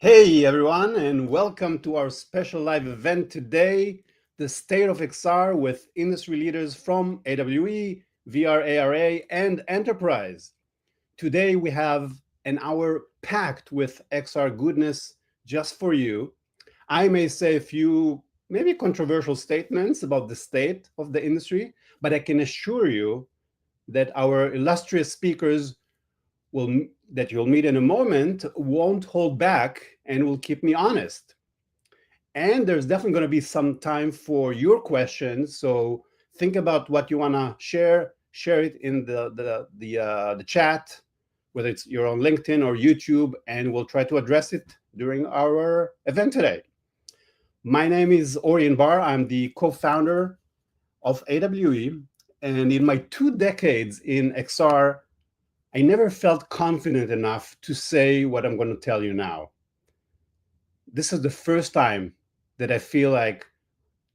Hey everyone, and welcome to our special live event today, the State of XR with industry leaders from AWE, VRARA, and Enterprise. Today we have an hour packed with XR goodness just for you. I may say a few maybe controversial statements about the state of the industry, but I can assure you that our illustrious speakers that you'll meet in a moment won't hold back and will keep me honest. And there's definitely going to be some time for your questions. So think about what you want to share. Share it in the chat, whether it's you're on LinkedIn or YouTube, and we'll try to address it during our event today. My name is Ori Inbar. I'm the co-founder of AWE, and in my 2 decades in XR, I never felt confident enough to say what I'm going to tell you now. This is the first time that I feel like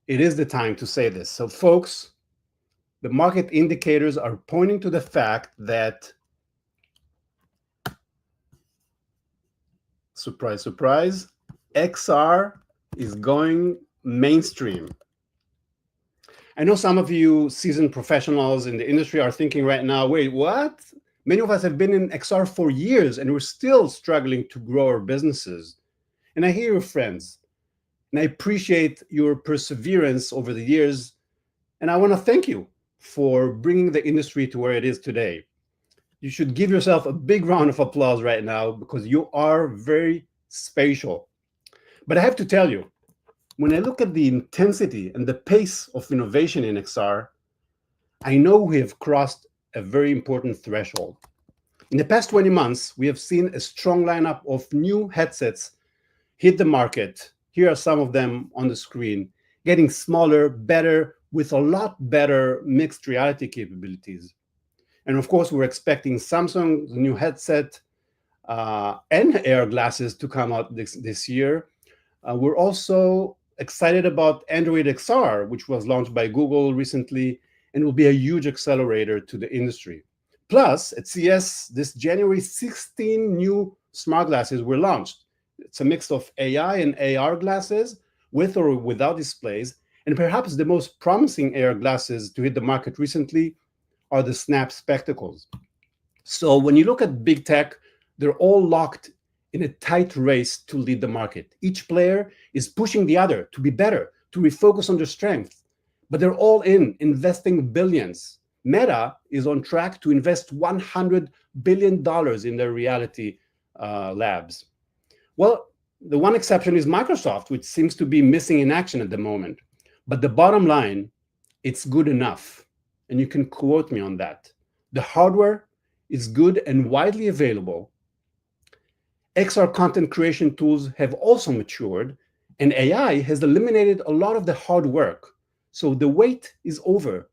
it is the time to say this. So folks, the market indicators are pointing to the fact that, surprise, surprise, XR is going mainstream. I know some of you seasoned professionals in the industry are thinking right now, wait, what? Many of us have been in XR for years and we're still struggling to grow our businesses. And I hear your friends, and I appreciate your perseverance over the years. And I want to thank you for bringing the industry to where it is today. You should give yourself a big round of applause right now because you are very special. But I have to tell you, when I look at the intensity and the pace of innovation in XR, I know we have crossed a very important threshold. In the past 20 months, we have seen a strong lineup of new headsets hit the market. Here are some of them on the screen, getting smaller, better, with a lot better mixed reality capabilities. And of course, we're expecting Samsung's new headset and AR glasses to come out this year. We're also excited about Android XR, which was launched by Google recently and will be a huge accelerator to the industry. Plus, at CES this January, 16 new smart glasses were launched. It's a mix of AI and AR glasses with or without displays. And perhaps the most promising AR glasses to hit the market recently are the Snap Spectacles. So when you look at big tech, they're all locked in a tight race to lead the market. Each player is pushing the other to be better, to refocus on their strengths. But they're all investing billions. Meta is on track to invest $100 billion in their reality labs. Well, the one exception is Microsoft, which seems to be missing in action at the moment. But the bottom line, it's good enough. And you can quote me on that. The hardware is good and widely available. XR content creation tools have also matured, and AI has eliminated a lot of the hard work. So the wait is over.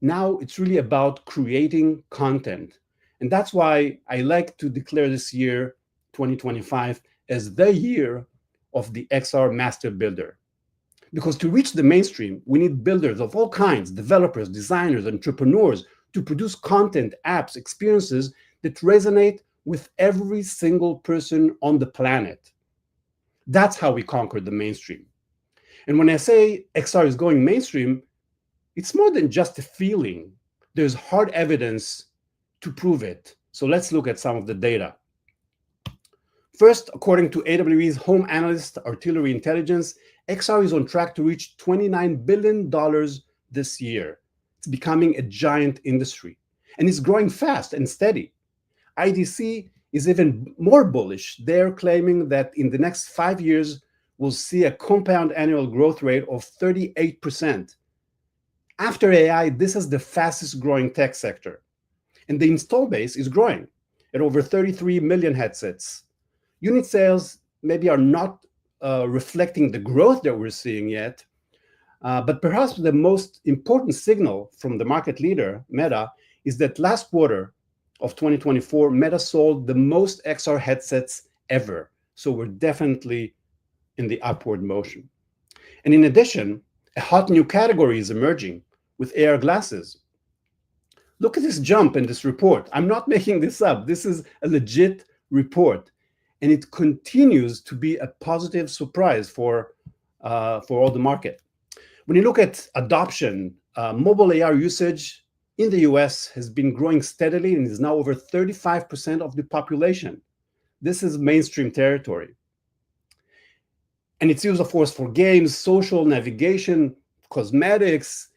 Now it's really about creating content. And that's why I like to declare this year, 2025, as the year of the XR master builder. Because to reach the mainstream, we need builders of all kinds, developers, designers, entrepreneurs, to produce content, apps, experiences that resonate with every single person on the planet. That's how we conquer the mainstream. And when I say XR is going mainstream, it's more than just a feeling. There's hard evidence to prove it. So let's look at some of the data. First, according to AWE's home analyst, Artillery Intelligence, XR is on track to reach $29 billion this year. It's becoming a giant industry, and it's growing fast and steady. IDC is even more bullish. They're claiming that in the next 5 years, we'll see a compound annual growth rate of 38%. After AI, this is the fastest growing tech sector. And the install base is growing at over 33 million headsets. Unit sales maybe are not reflecting the growth that we're seeing yet, but perhaps the most important signal from the market leader, Meta, is that last quarter of 2024, Meta sold the most XR headsets ever. So we're definitely in the upward motion. And in addition, a hot new category is emerging with AR glasses. Look at this jump in this report. I'm not making this up. This is a legit report. and it continues to be a positive surprise for all the market. When you look at adoption, mobile AR usage in the US has been growing steadily and is now over 35% of the population. This is mainstream territory. And it's used, of course, for games, social, navigation, cosmetics.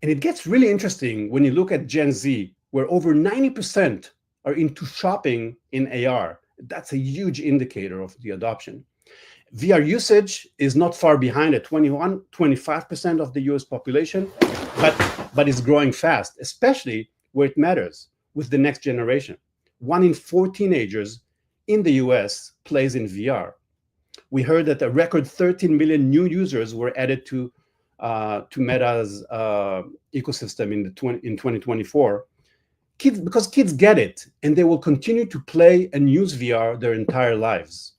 And it gets really interesting when you look at Gen Z, where over 90% are into shopping in AR. That's a huge indicator of the adoption. VR usage is not far behind at 25% of the US population, but it's growing fast, especially where it matters with the next generation. 1 in 4 teenagers in the US plays in VR. We heard that a record 13 million new users were added to Meta's ecosystem in 2024. Because kids get it, and they will continue to play and use VR their entire lives.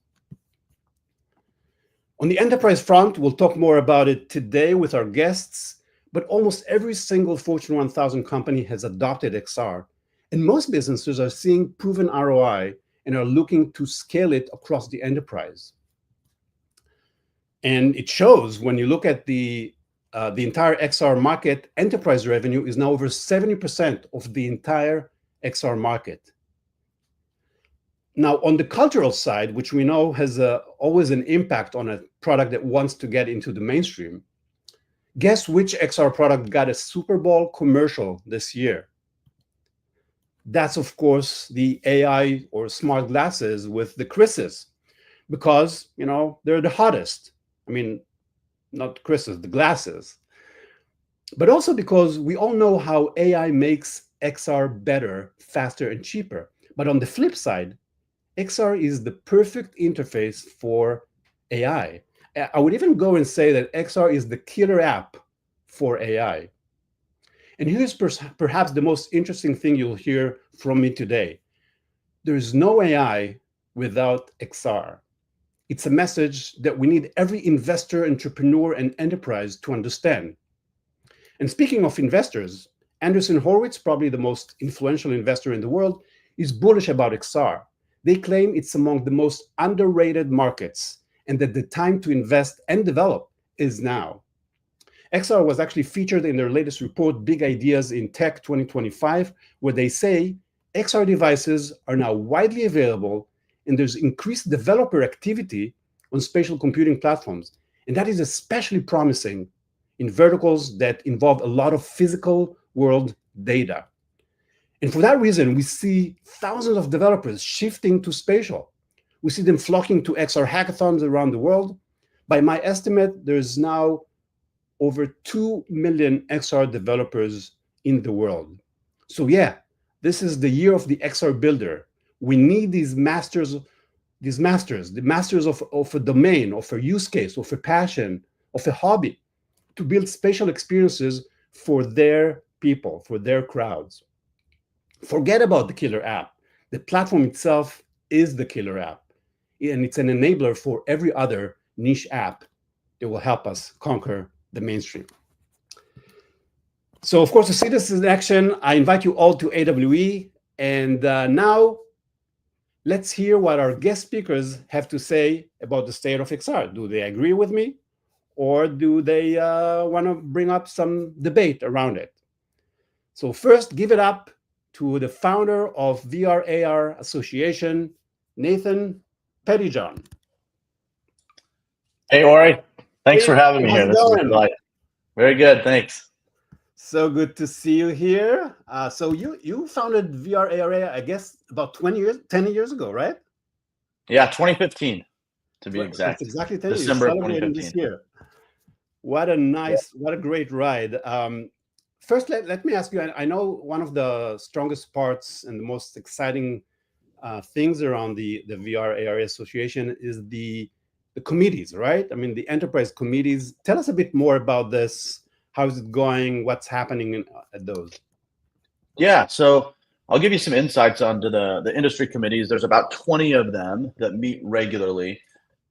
On the enterprise front, we'll talk more about it today with our guests, but almost every single Fortune 1000 company has adopted XR, and most businesses are seeing proven ROI and are looking to scale it across the enterprise. And it shows when you look at the entire XR market. Enterprise revenue is now over 70% of the entire XR market. Now, on the cultural side, which we know has always an impact on a product that wants to get into the mainstream, guess which XR product got a Super Bowl commercial this year? That's, of course, the AI or smart glasses with the Chris's, because, you know, they're the hottest. I mean, not Chris's, the glasses. But also because we all know how AI makes XR better, faster, and cheaper. But on the flip side, XR is the perfect interface for AI. I would even go and say that XR is the killer app for AI. And here's perhaps the most interesting thing you'll hear from me today. There is no AI without XR. It's a message that we need every investor, entrepreneur, and enterprise to understand. And speaking of investors, Andreessen Horowitz, probably the most influential investor in the world, is bullish about XR. They claim it's among the most underrated markets and that the time to invest and develop is now. XR was actually featured in their latest report, Big Ideas in Tech 2025, where they say XR devices are now widely available and there's increased developer activity on spatial computing platforms. And that is especially promising in verticals that involve a lot of physical world data. And for that reason, we see thousands of developers shifting to spatial. We see them flocking to XR hackathons around the world. By my estimate, there's now over 2 million XR developers in the world. So yeah, this is the year of the XR builder. We need the masters of a domain, of a use case, of a passion, of a hobby, to build spatial experiences for their people, for their crowds. Forget about the killer app. The platform itself is the killer app, and it's an enabler for every other niche app that will help us conquer the mainstream. So, of course, to see this in action, I invite you all to AWE. And now, let's hear what our guest speakers have to say about the state of XR. Do they agree with me? Or do they want to bring up some debate around it? So first, give it up to the founder of VR-AR Association, Nathan Pettyjohn. Hey, Ori. Thanks for having me here. This is a delight. Very good. Thanks. So good to see you here. So you founded VR-AR, I guess, about 10 years ago, right? Yeah, 2015 to be exact. That's exactly 10 years. December You're celebrating 2015. This year. What a great ride. First, let me ask you, I know one of the strongest parts and the most exciting things around the VR-AR Association is the committees, right? I mean, the enterprise committees. Tell us a bit more about this. How is it going? What's happening at those? Yeah, so I'll give you some insights onto the industry committees. There's about 20 of them that meet regularly.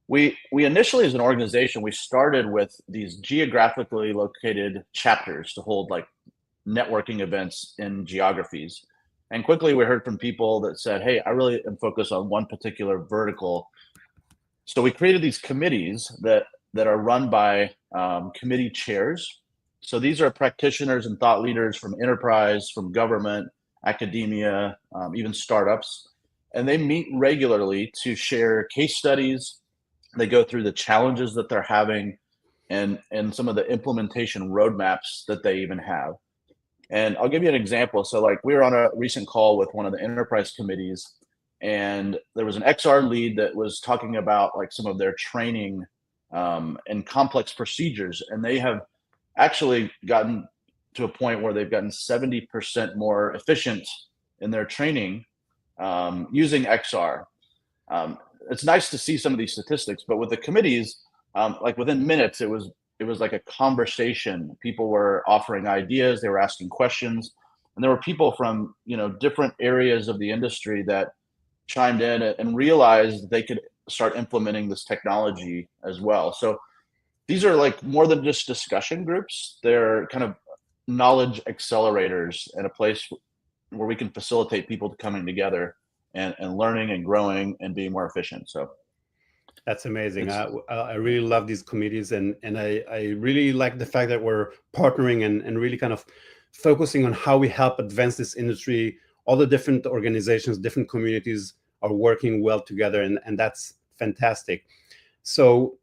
We initially, as an organization, we started with these geographically located chapters to hold like networking events in geographies. And quickly we heard from people that said, hey, I really am focused on one particular vertical. So we created these committees that are run by committee chairs. So these are practitioners and thought leaders from enterprise, from government, academia, even startups. And they meet regularly to share case studies. They go through the challenges that they're having and some of the implementation roadmaps that they even have. And I'll give you an example. So like we were on a recent call with one of the enterprise committees, and there was an XR lead that was talking about like some of their training and complex procedures. And they have actually gotten to a point where they've gotten 70% more efficient in their training using XR. It's nice to see some of these statistics, but with the committees, like within minutes, it was like a conversation. People were offering ideas, they were asking questions, and there were people from different areas of the industry that chimed in and realized they could start implementing this technology as well. So these are like more than just discussion groups. They're kind of knowledge accelerators and a place where we can facilitate people coming together and learning and growing and being more efficient. So that's amazing. I really love these committees, and I really like the fact that we're partnering and really kind of focusing on how we help advance this industry. All the different organizations, different communities are working well together, and that's fantastic. So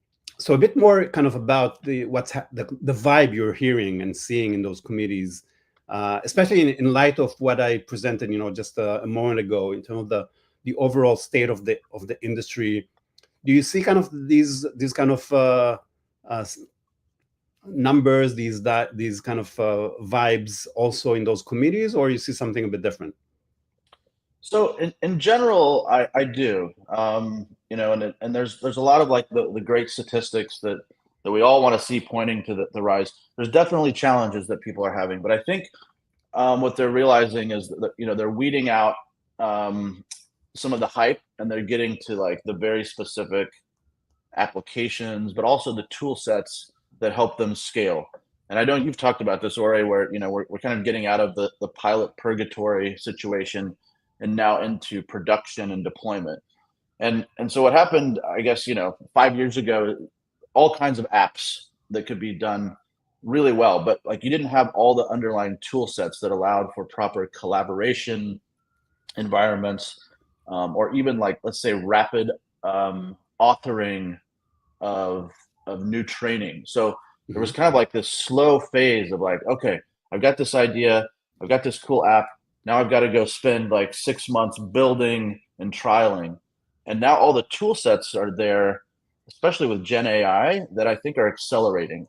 a bit more kind of about the vibe you're hearing and seeing in those committees, especially in light of what I presented, just a moment ago in terms of the overall state of the industry. Do you see kind of these kind of numbers, these kind of vibes also in those committees, or you see something a bit different? So in general, I do, and there's a lot of like the great statistics that we all want to see pointing to the rise. There's definitely challenges that people are having, but I think what they're realizing is that they're weeding out some of the hype, and they're getting to like the very specific applications, but also the tool sets that help them scale. And I know you've talked about this, Ori, where we're kind of getting out of the pilot purgatory situation and now into production and deployment. And so what happened, I guess, 5 years ago, all kinds of apps that could be done really well, but like you didn't have all the underlying tool sets that allowed for proper collaboration environments, or even like, let's say, rapid authoring of new training. So there was kind of like this slow phase of like, okay, I've got this idea, I've got this cool app. Now I've got to go spend like 6 months building and trialing. And now all the tool sets are there, especially with Gen AI, that I think are accelerating.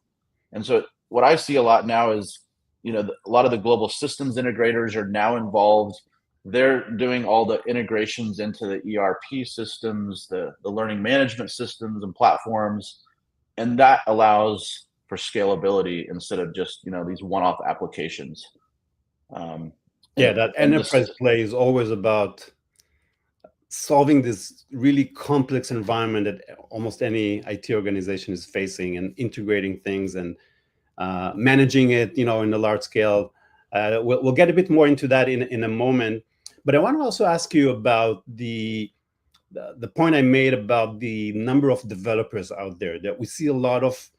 And so what I see a lot now is, a lot of the global systems integrators are now involved. They're doing all the integrations into the ERP systems, the learning management systems and platforms. And that allows for scalability instead of just, these one-off applications. That enterprise play is always about solving this really complex environment that almost any IT organization is facing, and integrating things and managing it, in a large scale. We'll get a bit more into that in a moment. But I want to also ask you about the point I made about the number of developers out there, that we see a lot of,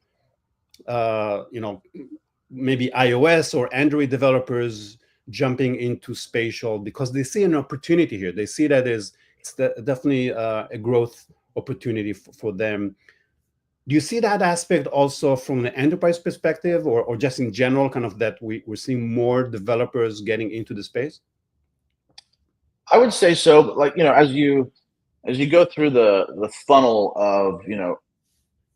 maybe iOS or Android developers jumping into spatial because they see an opportunity here. They see that it's definitely a growth opportunity for them. Do you see that aspect also from the enterprise perspective, or just in general, kind of that we're seeing more developers getting into the space? I would say so. But like, as you go through the funnel of,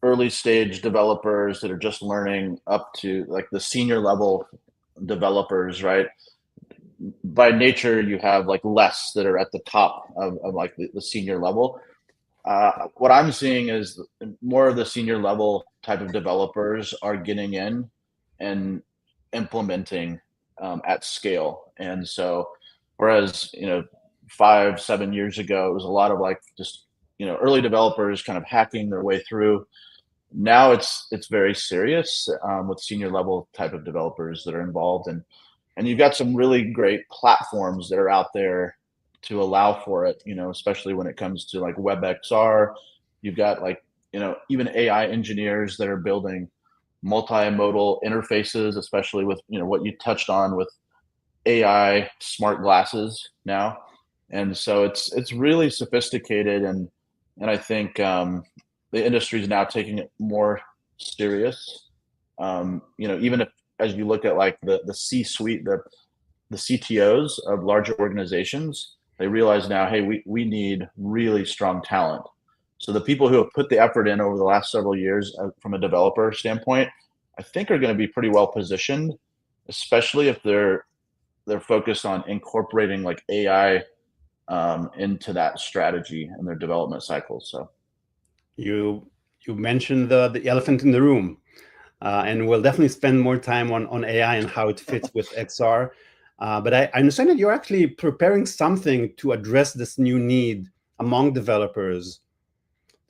early stage developers that are just learning up to like the senior level developers, right? By nature, you have like less that are at the top of like the senior level. What I'm seeing is more of the senior level type of developers are getting in and implementing at scale. And so, whereas 5-7 years ago, it was a lot of like just early developers kind of hacking their way through. Now it's very serious with senior level type of developers that are involved. And And you've got some really great platforms that are out there to allow for it, especially when it comes to like WebXR. You've got like, even AI engineers that are building multimodal interfaces, especially with, what you touched on with AI smart glasses now. And so it's really sophisticated, and I think the industry is now taking it more serious. Even if, as you look at like the C-suite, the CTOs of larger organizations, they realize now, hey, we need really strong talent. So the people who have put the effort in over the last several years from a developer standpoint, I think are going to be pretty well positioned, especially if they're focused on incorporating like AI into that strategy and their development cycles. So you mentioned the elephant in the room, and we'll definitely spend more time on AI and how it fits with XR. But I understand that you're actually preparing something to address this new need among developers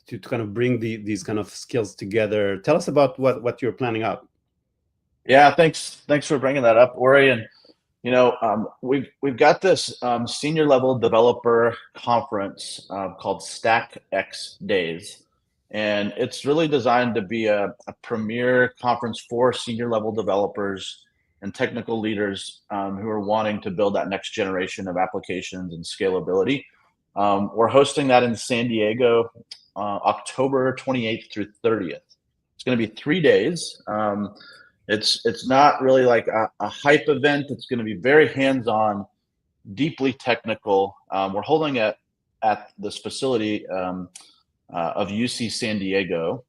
to kind of bring these kind of skills together. Tell us about what you're planning out. Yeah, thanks for bringing that up, Ori. And we've got this senior level developer conference called Stack X Days, and it's really designed to be a premier conference for senior level developers and technical leaders who are wanting to build that next generation of applications and scalability. We're hosting that in San Diego, October 28th through 30th. It's going to be 3 days. It's not really like a hype event. It's going to be very hands-on, deeply technical. We're holding it at this facility of UC San Diego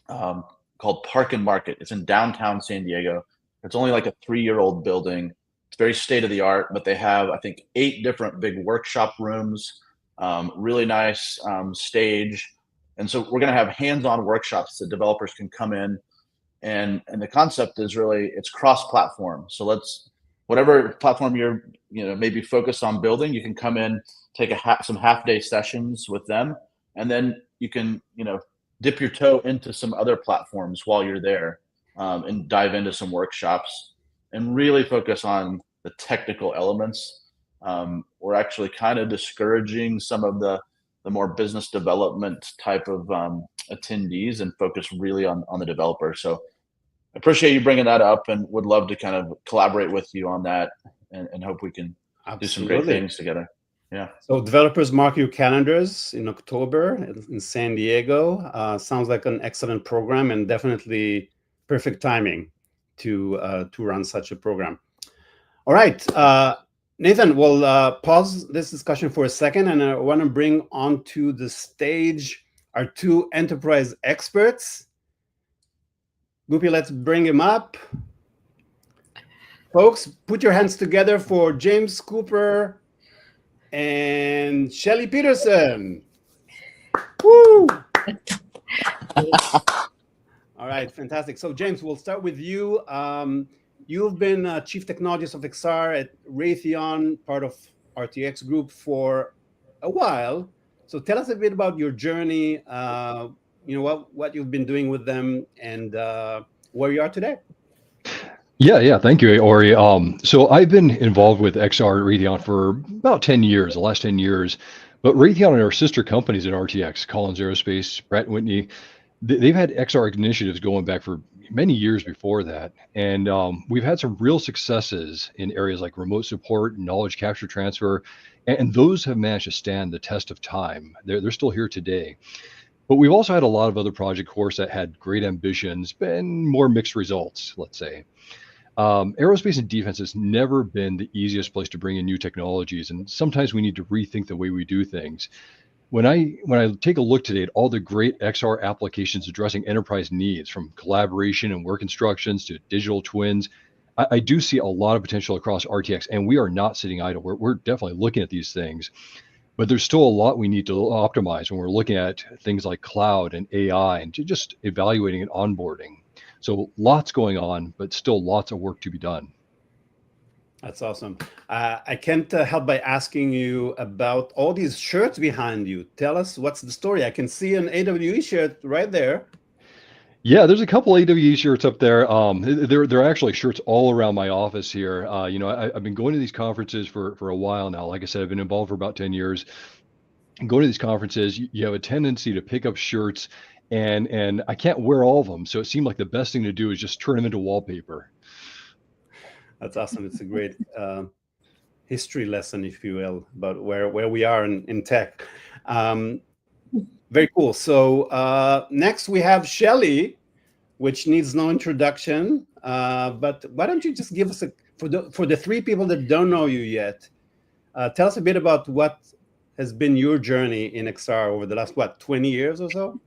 called Park and Market. It's in downtown San Diego. It's only like a 3-year-old building. It's very state-of-the-art, but they have, I think, 8 different big workshop rooms, really nice stage. And so we're going to have hands-on workshops that developers can come in. And the concept is really, it's cross-platform. So whatever platform you're, maybe focused on building, you can come in, take some half-day sessions with them, and then you can, dip your toe into some other platforms while you're there, and dive into some workshops and really focus on the technical elements. We're actually kind of discouraging some of the more business development type of attendees and focus really on the developer. So I appreciate you bringing that up, and would love to kind of collaborate with you on that, and hope we can do some great things together. Yeah. So developers, mark your calendars in October in San Diego. Sounds like an excellent program, and definitely perfect timing to run such a program. All right, Nathan, we'll pause this discussion for a second, and I want to bring onto the stage our 2 enterprise experts. Goopy, let's bring him up. Folks, put your hands together for James Cooper and Shelley Peterson. Woo! All right, fantastic. So James, we'll start with you. You've been Chief Technologist of XR at Raytheon, part of RTX Group, for a while. So tell us a bit about your journey, what you've been doing with them, and where you are today. Yeah. Thank you, Ori. So I've been involved with XR Raytheon for about 10 years, the last 10 years. But Raytheon and our sister companies at RTX, Collins Aerospace, Pratt & Whitney, they've had XR initiatives going back for many years before that. And we've had some real successes in areas like remote support, knowledge capture transfer, and those have managed to stand the test of time. They're still here today. But we've also had a lot of other project course that had great ambitions, but more mixed results, let's say. Aerospace and defense has never been the easiest place to bring in new technologies, and sometimes we need to rethink the way we do things. When I take a look today at all the great XR applications addressing enterprise needs, from collaboration and work instructions to digital twins, I do see a lot of potential across RTX, and we are not sitting idle. We're definitely looking at these things, but there's still a lot we need to optimize when we're looking at things like cloud and AI and just evaluating and onboarding. So lots going on, but still lots of work to be done. That's awesome. I can't help by asking you about all these shirts behind you. Tell us, what's the story? I can see an AWE shirt right there. Yeah, there's a couple AWE shirts up there. There are actually shirts all around my office here. I've been going to these conferences for a while now. Like I said, I've been involved for about 10 years. Going to these conferences, you have a tendency to pick up shirts, and I can't wear all of them. So it seemed like the best thing to do is just turn them into wallpaper. That's awesome. It's a great history lesson, if you will, about where we are in tech. Very cool. So next we have Shelley, which needs no introduction. But why don't you just give us for the three people that don't know you yet, tell us a bit about what has been your journey in XR over the last, 20 years or so?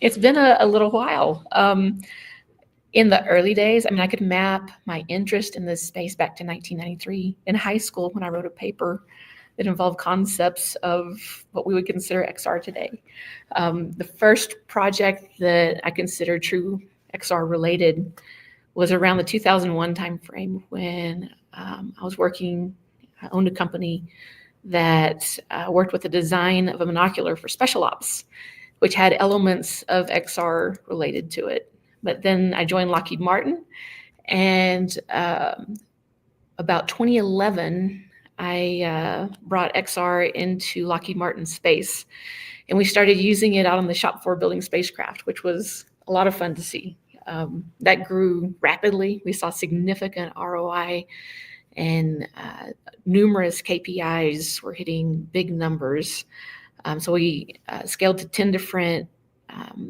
It's been a little while. In the early days, I mean, I could map my interest in this space back to 1993 in high school when I wrote a paper that involved concepts of what we would consider XR today. The first project that I consider true XR related was around the 2001 timeframe when I owned a company that worked with the design of a monocular for special ops, which had elements of XR related to it. But then I joined Lockheed Martin, and about 2011, I brought XR into Lockheed Martin space, and we started using it out on the shop floor building spacecraft, which was a lot of fun to see. That grew rapidly. We saw significant ROI, and numerous KPIs were hitting big numbers. So we scaled to 10 different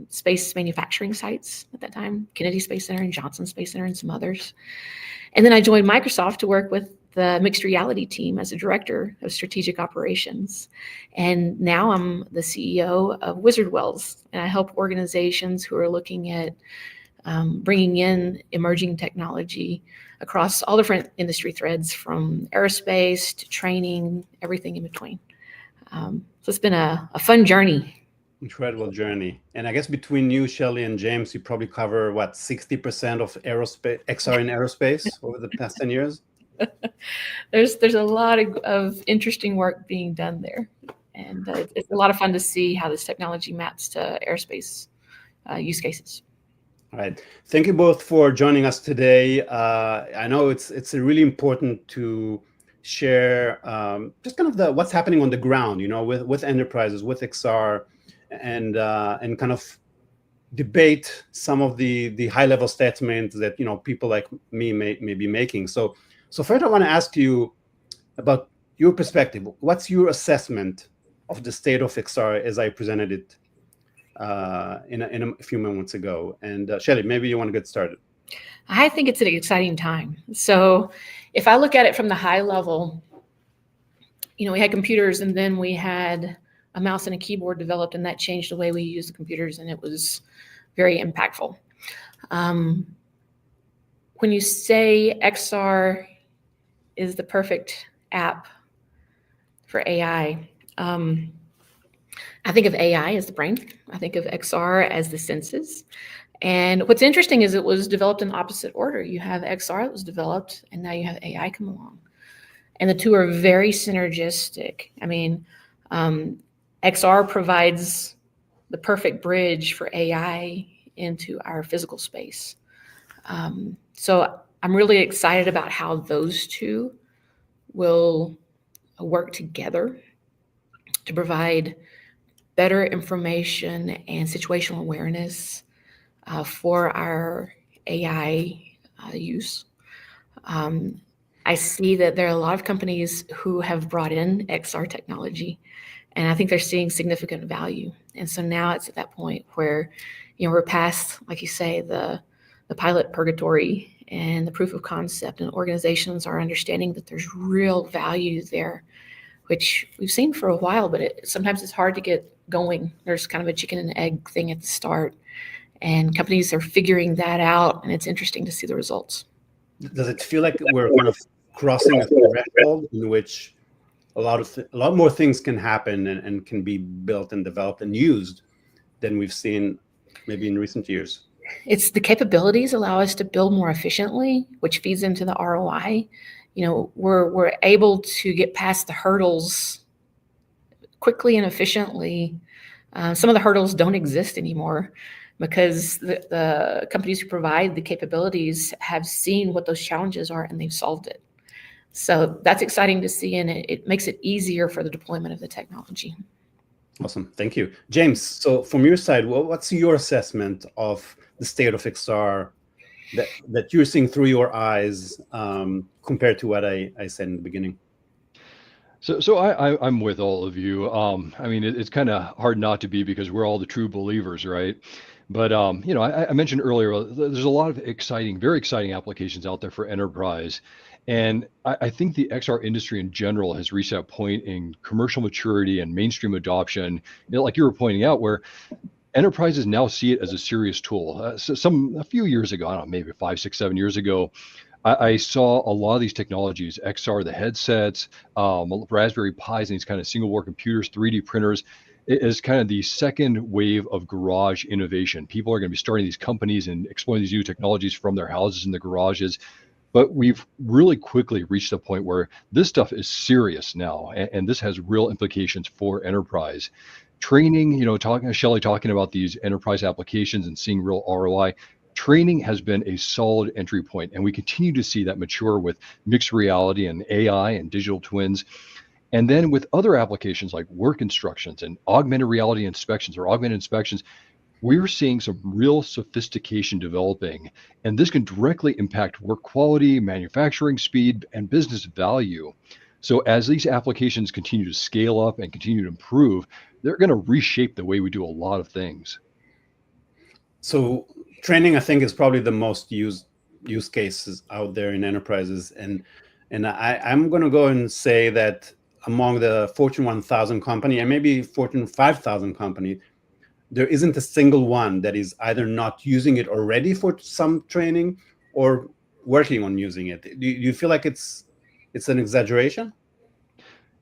space manufacturing sites at that time, Kennedy Space Center and Johnson Space Center and some others. And then I joined Microsoft to work with the mixed reality team as a director of strategic operations. And now I'm the CEO of Wizard Wells, and I help organizations who are looking at bringing in emerging technology across all different industry threads, from aerospace to training, everything in between. So it's been a fun journey. Incredible journey. And I guess between you, Shelley, and James, you probably cover 60% of aerospace, XR in aerospace over the past 10 years? There's a lot of interesting work being done there. And it's a lot of fun to see how this technology maps to aerospace use cases. All right. Thank you both for joining us today. I know it's really important to share just kind of what's happening on the ground, with enterprises, with XR, and kind of debate some of the high level statements that people like me may be making. So first, I want to ask you about your perspective. What's your assessment of the state of XR as I presented it in a few moments ago? And Shelley, maybe you want to get started. I think it's an exciting time. So if I look at it from the high level, we had computers, and then we had a mouse and a keyboard developed, and that changed the way we use the computers, and it was very impactful. When you say XR is the perfect app for AI, I think of AI as the brain. I think of XR as the senses. And what's interesting is it was developed in opposite order. You have XR that was developed, and now you have AI come along. And the two are very synergistic. I mean, XR provides the perfect bridge for AI into our physical space. So I'm really excited about how those two will work together to provide better information and situational awareness for our AI use. I see that there are a lot of companies who have brought in XR technology, and I think they're seeing significant value. And so now it's at that point where, we're past, like you say, the pilot purgatory and the proof of concept, and organizations are understanding that there's real value there, which we've seen for a while, but sometimes it's hard to get going. There's kind of a chicken and egg thing at the start, and companies are figuring that out, and it's interesting to see the results. Does it feel like we're kind of crossing a threshold in which a lot more things can happen and can be built and developed and used than we've seen maybe in recent years? It's the capabilities allow us to build more efficiently, which feeds into the ROI. We're able to get past the hurdles quickly and efficiently. Some of the hurdles don't exist anymore. because the companies who provide the capabilities have seen what those challenges are and they've solved it. So that's exciting to see, and it makes it easier for the deployment of the technology. Awesome, thank you. James, so from your side, what's your assessment of the state of XR that you're seeing through your eyes compared to what I said in the beginning? So I'm with all of you. I mean, it's kind of hard not to be because we're all the true believers, right? But I mentioned earlier, there's a lot of very exciting applications out there for enterprise. And I think the XR industry in general has reached that point in commercial maturity and mainstream adoption, like you were pointing out, where enterprises now see it as a serious tool. A few years ago, I don't know, maybe 5, 6, 7 years ago, I saw a lot of these technologies, XR, the headsets, Raspberry Pis, and these kind of single board computers, 3D printers, as kind of the second wave of garage innovation. People are going to be starting these companies and exploring these new technologies from their houses and the garages. But we've really quickly reached a point where this stuff is serious now, and this has real implications for enterprise. Training, Shelley talking about these enterprise applications and seeing real ROI. Training has been a solid entry point, and we continue to see that mature with mixed reality and AI and digital twins. And then with other applications like work instructions and augmented reality inspections or augmented inspections, we're seeing some real sophistication developing, and this can directly impact work quality, manufacturing speed, and business value. So as these applications continue to scale up and continue to improve, they're going to reshape the way we do a lot of things. So training, I think, is probably the most used use cases out there in enterprises, and I'm going to go and say that among the Fortune 1000 company and maybe Fortune 5000 company, there isn't a single one that is either not using it already for some training or working on using it. Do you feel like it's an exaggeration?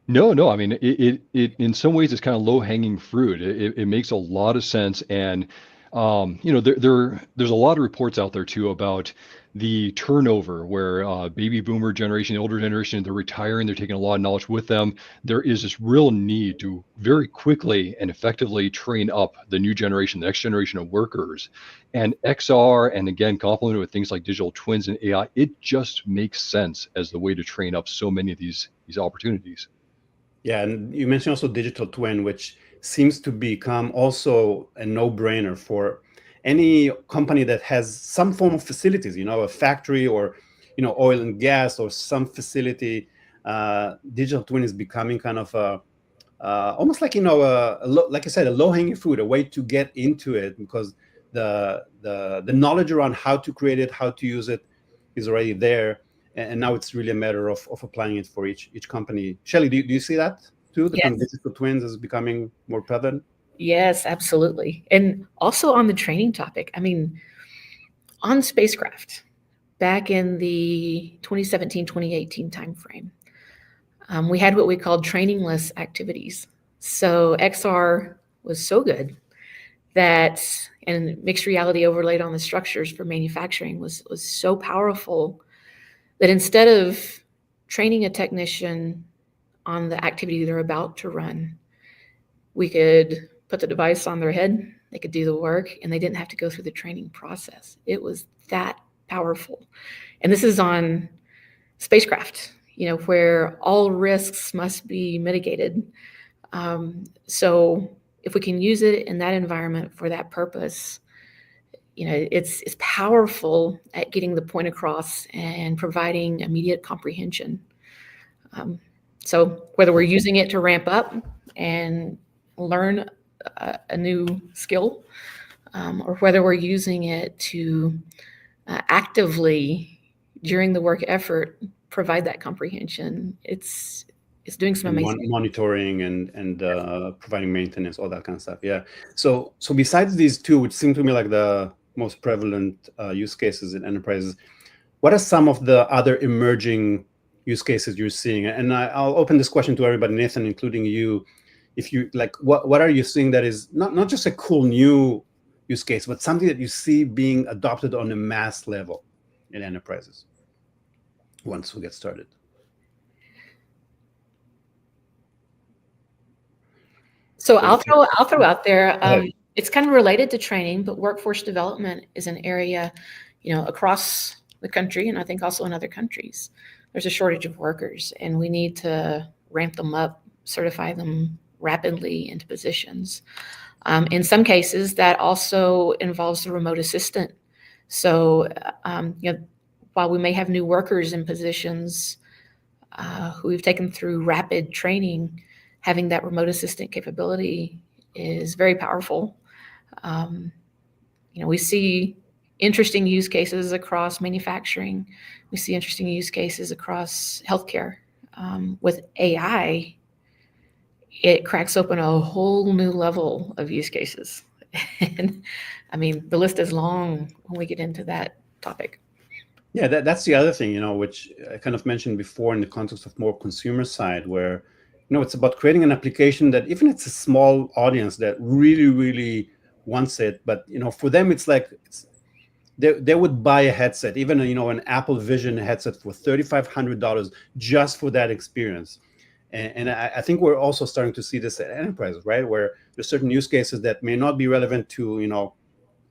No. I mean, it in some ways it's kind of low hanging fruit. It makes a lot of sense, and there's a lot of reports out there too about the turnover where baby boomer generation, the older generation, they're retiring, they're taking a lot of knowledge with them. There is this real need to very quickly and effectively train up the new generation, the next generation of workers. And XR, and again, complemented with things like digital twins and AI, it just makes sense as the way to train up so many of these opportunities. Yeah, and you mentioned also digital twin, which seems to become also a no-brainer for any company that has some form of facilities, a factory or, oil and gas or some facility. Digital twin is becoming kind of almost like, like I said, a low-hanging fruit, a way to get into it, because the knowledge around how to create it, how to use it is already there. And now it's really a matter of applying it for each company. Shelley, do you see that too? The kind of digital twins is becoming more prevalent? Yes, absolutely. And also on the training topic, I mean, on spacecraft, back in the 2017, 2018 timeframe, we had what we called trainingless activities. So XR was so good that, and mixed reality overlaid on the structures for manufacturing was so powerful that instead of training a technician on the activity they're about to run, we could put the device on their head, they could do the work, and they didn't have to go through the training process. It was that powerful. And this is on spacecraft, where all risks must be mitigated. So if we can use it in that environment for that purpose, it's powerful at getting the point across and providing immediate comprehension. So whether we're using it to ramp up and learn a new skill, or whether we're using it to actively, during the work effort, provide that comprehension, it's doing some amazing monitoring and providing maintenance, all that kind of stuff. Yeah. So besides these two, which seem to me like the most prevalent use cases in enterprises, what are some of the other emerging use cases you're seeing? And I'll open this question to everybody, Nathan, including you. If you like, what are you seeing that is not just a cool new use case, but something that you see being adopted on a mass level in enterprises once we get started? So I'll throw out there, it's kind of related to training, but workforce development is an area, across the country, and I think also in other countries, there's a shortage of workers, and we need to ramp them up, certify them rapidly into positions. In some cases, that also involves the remote assistant. So, while we may have new workers in positions who we've taken through rapid training, having that remote assistant capability is very powerful. We see interesting use cases across manufacturing. We see interesting use cases across healthcare. With AI, it cracks open a whole new level of use cases. And I mean, the list is long when we get into that topic. Yeah, that's the other thing, which I kind of mentioned before in the context of more consumer side, where, it's about creating an application that even it's a small audience that really, really wants it, but, for them, it's like, they would buy a headset, even, an Apple Vision headset for $3,500 just for that experience. And I think we're also starting to see this at enterprises, right? Where there's certain use cases that may not be relevant to,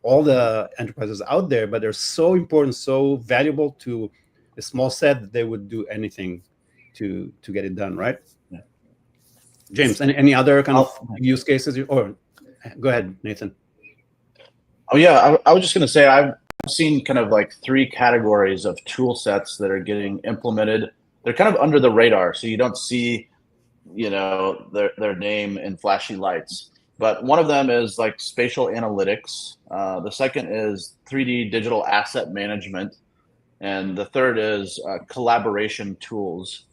all the enterprises out there, but they're so important, so valuable to a small set that they would do anything to get it done, right? Yeah. James, any other kind of use cases? Or go ahead, Nathan. Oh yeah, I was just going to say I've seen kind of like 3 categories of tool sets that are getting implemented. They're kind of under the radar, so you don't see, their name in flashy lights. But one of them is like spatial analytics. The second is 3D digital asset management. And the third is collaboration tools.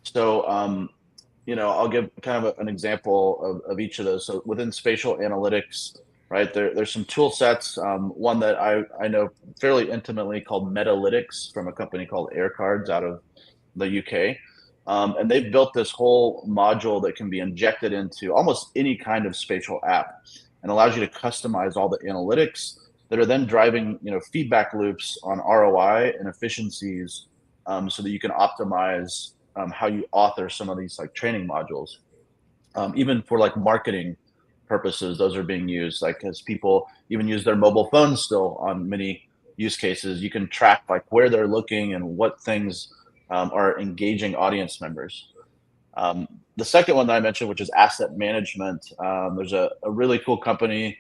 So, I'll give kind of an example of each of those. So within spatial analytics, right, there's some tool sets. One that I know fairly intimately called Metalytics from a company called Aircards out of the UK. And they've built this whole module that can be injected into almost any kind of spatial app and allows you to customize all the analytics that are then driving, feedback loops on ROI and efficiencies, so that you can optimize how you author some of these like training modules. Even for like marketing purposes, those are being used, like as people even use their mobile phones still on many use cases, you can track like where they're looking and what things are engaging audience members. The second one that I mentioned, which is asset management, there's a really cool company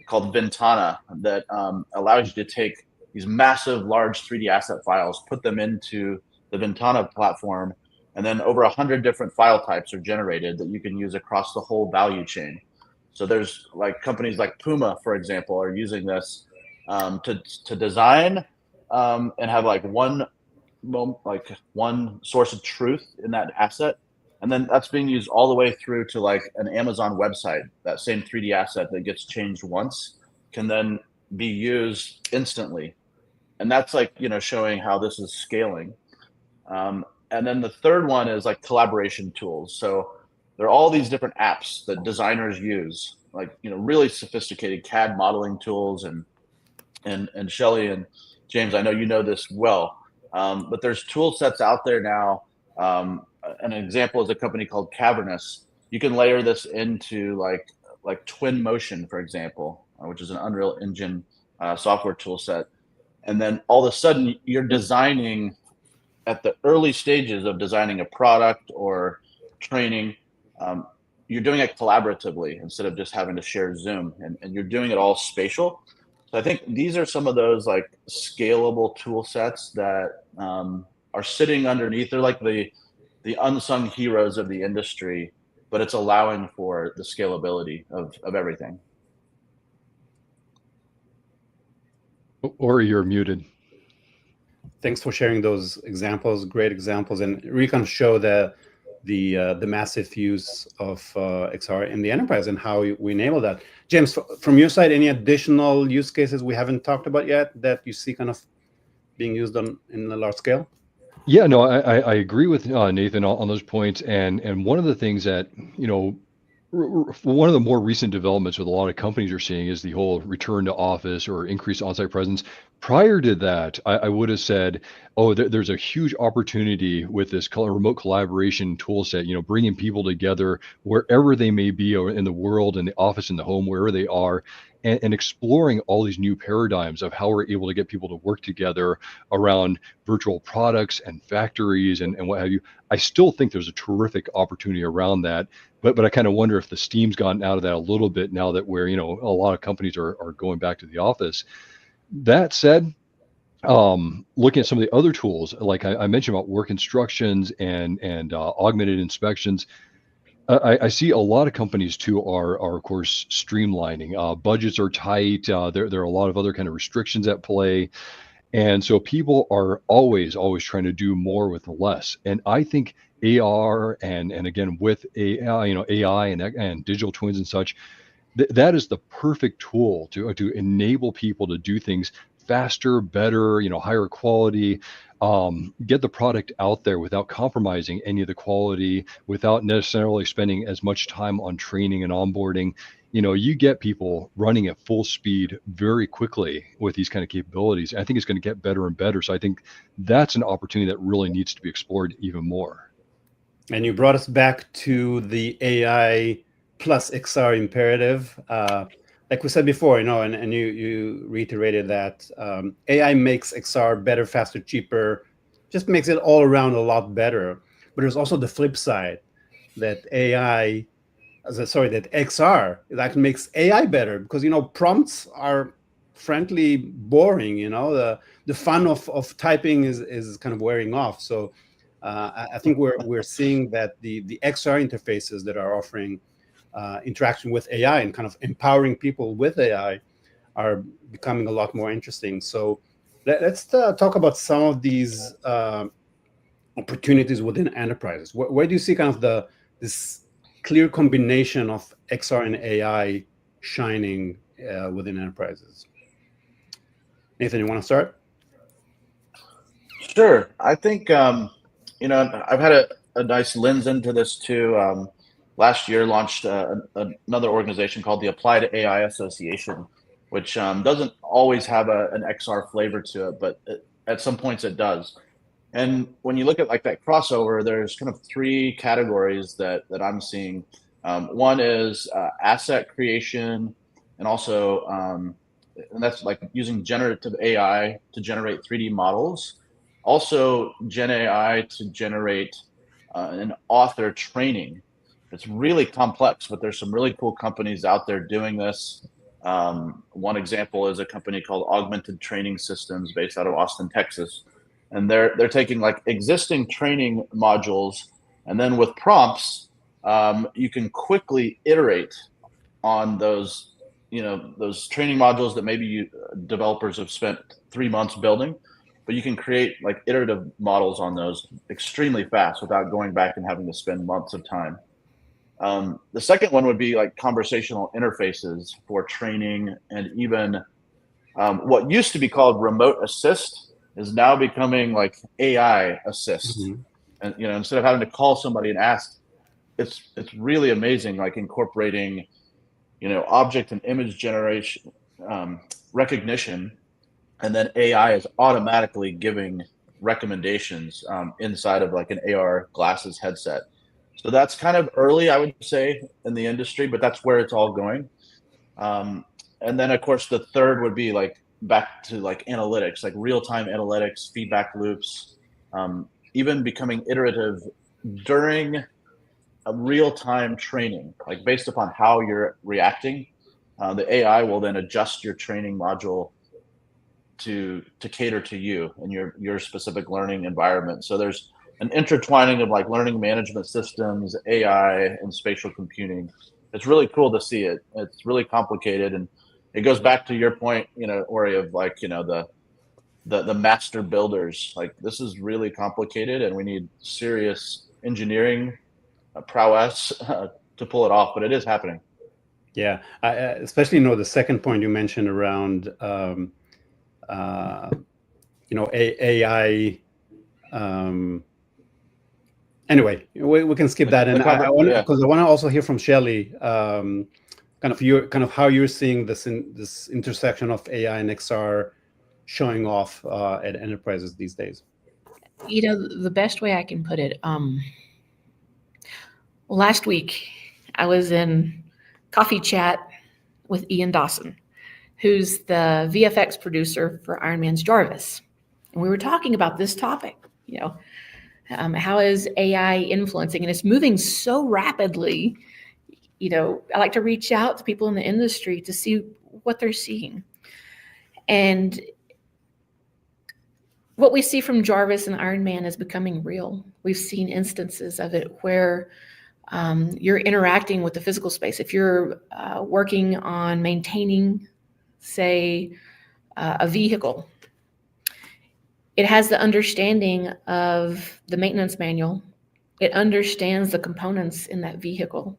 called Ventana that allows you to take these massive, large 3D asset files, put them into the Ventana platform, and then over 100 different file types are generated that you can use across the whole value chain. So there's like companies like Puma, for example, are using this to design and have like one source of truth in that asset, and then that's being used all the way through to like an Amazon website. That same 3D asset that gets changed once can then be used instantly, and that's like showing how this is scaling. And then the third one is like collaboration tools. So there are all these different apps that designers use, like really sophisticated CAD modeling tools, and Shelley and James, I know you know this well. But there's tool sets out there now. An example is a company called Cavernous. You can layer this into like Twin Motion, for example, which is an Unreal Engine software tool set. And then all of a sudden you're designing at the early stages of designing a product or training. You're doing it collaboratively instead of just having to share Zoom, and you're doing it all spatial. So I think these are some of those like scalable tool sets that are sitting underneath. They're like the unsung heroes of the industry, but it's allowing for the scalability of everything. Ori, you're muted. Thanks for sharing those examples, great examples, and really kind of show the massive use of XR in the enterprise and how we enable that. James, from your side, any additional use cases we haven't talked about yet that you see kind of being used in a large scale? Yeah, no, I agree with Nathan on those points. And one of the things that, One of the more recent developments with a lot of companies are seeing is the whole return to office or increased on-site presence. Prior to that, I would have said, oh, there's a huge opportunity with this remote collaboration tool set, bringing people together wherever they may be in the world, in the office, in the home, wherever they are, and exploring all these new paradigms of how we're able to get people to work together around virtual products and factories and what have you. I still think there's a terrific opportunity around that. But I kind of wonder if the steam's gotten out of that a little bit now that we're, a lot of companies are going back to the office. That said, looking at some of the other tools, like I mentioned about work instructions and augmented inspections, I see a lot of companies too are of course streamlining. Budgets are tight. There are a lot of other kind of restrictions at play. And so people are always trying to do more with less. And I think AR and again with AI, AI and digital twins and such, that is the perfect tool to enable people to do things faster, better, higher quality, get the product out there without compromising any of the quality, without necessarily spending as much time on training and onboarding. You get people running at full speed very quickly with these kind of capabilities. I think it's going to get better and better. So I think that's an opportunity that really needs to be explored even more. And you brought us back to the AI plus XR imperative. Like we said before, and you reiterated that AI makes XR better, faster, cheaper, just makes it all around a lot better. But there's also the flip side that that XR it actually makes AI better because prompts are frankly boring. The fun of typing is kind of wearing off. So I think we're seeing that the XR interfaces that are offering interaction with AI and kind of empowering people with AI are becoming a lot more interesting. So let's talk about some of these opportunities within enterprises. Where do you see kind of this clear combination of XR and AI shining within enterprises? Nathan, you want to start? Sure. I think, I've had a nice lens into this too. Last year launched another organization called the Applied AI Association, which doesn't always have an XR flavor to it, but at some points it does. And when you look at like that crossover, there's kind of three categories that I'm seeing. One is asset creation, and also, and that's like using generative AI to generate 3D models. Also, Gen AI to generate an author training. It's really complex, but there's some really cool companies out there doing this. One example is a company called Augmented Training Systems based out of Austin, Texas. And they're taking like existing training modules, and then with prompts, you can quickly iterate on those, those training modules that maybe developers have spent 3 months building, but you can create like iterative models on those extremely fast without going back and having to spend months of time. The second one would be like conversational interfaces for training, and even what used to be called remote assist is now becoming like AI assist. Mm-hmm. And instead of having to call somebody and ask, it's really amazing, like incorporating object and image generation recognition, and then AI is automatically giving recommendations inside of like an AR glasses headset. So that's kind of early, I would say, in the industry, but that's where it's all going. And then of course the third would be like back to like analytics, like real-time analytics, feedback loops, even becoming iterative during a real-time training, like based upon how you're reacting. The AI will then adjust your training module to cater to you and your specific learning environment. So there's an intertwining of like learning management systems, AI, and spatial computing. It's really cool to see it. It's really complicated, and it goes back to your point, Ori, of like, the master builders. Like this is really complicated, and we need serious engineering prowess to pull it off. But it is happening. Yeah, especially the second point you mentioned around AI Anyway, we can skip that, and I want Yeah. because I want to also hear from Shelley, kind of how you're seeing this intersection of AI and XR showing off at enterprises these days. You know, the best way I can put it, last week I was in coffee chat with Ian Dawson, who's the VFX producer for Iron Man's Jarvis. And we were talking about this topic, you know, how is AI influencing? And it's moving so rapidly. You know, I like to reach out to people in the industry to see what they're seeing. And what we see from Jarvis and Iron Man is becoming real. We've seen instances of it where you're interacting with the physical space. If you're working on maintaining, say, a vehicle, it has the understanding of the maintenance manual. It understands the components in that vehicle.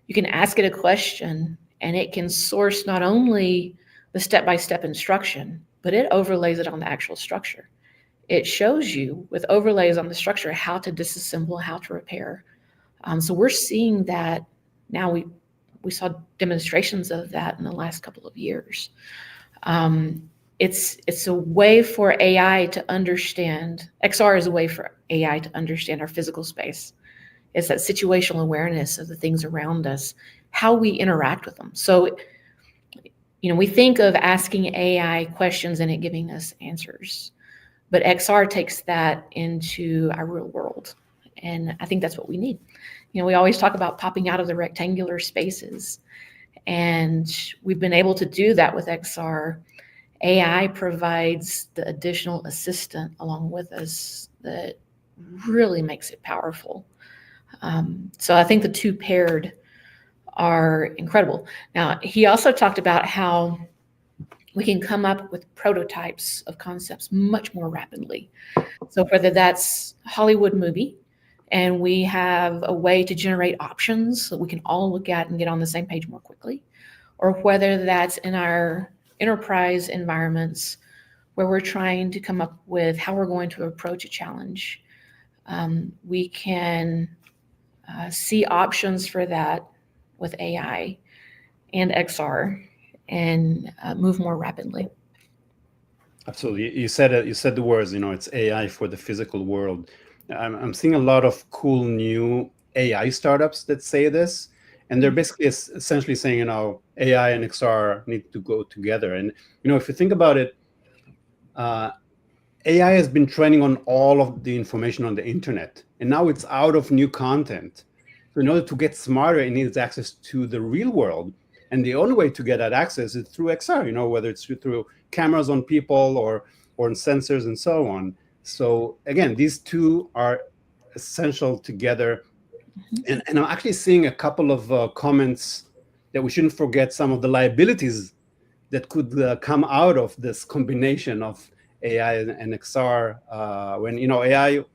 You can ask it a question and it can source not only the step-by-step instruction, but it overlays it on the actual structure. It shows you with overlays on the structure how to disassemble, how to repair. So we're seeing that now. We saw demonstrations of that in the last couple of years. It's a way for AI to understand. XR is a way for AI to understand our physical space. It's that situational awareness of the things around us, how we interact with them. So, you know, we think of asking AI questions and it giving us answers, but XR takes that into our real world. And I think that's what we need. You know, we always talk about popping out of the rectangular spaces, and we've been able to do that with XR. AI provides the additional assistant along with us that really makes it powerful. So I think the two paired are incredible. Now, he also talked about how we can come up with prototypes of concepts much more rapidly. So whether that's Hollywood movie, and we have a way to generate options that we can all look at and get on the same page more quickly, or whether that's in our enterprise environments where we're trying to come up with how we're going to approach a challenge. We can see options for that with AI and XR and move more rapidly. Absolutely, you said it. You said the words. You know, it's AI for the physical world. I'm seeing a lot of cool new AI startups that say this, and they're basically essentially saying, you know, AI and XR need to go together. And you know, if you think about it, AI has been training on all of the information on the internet, and now it's out of new content. So in order to get smarter, it needs access to the real world. And the only way to get that access is through XR, you know, whether it's through cameras on people or on sensors and so on. So again, these two are essential together. And I'm actually seeing a couple of comments that we shouldn't forget some of the liabilities that could come out of this combination of AI and XR. When, you know, AI,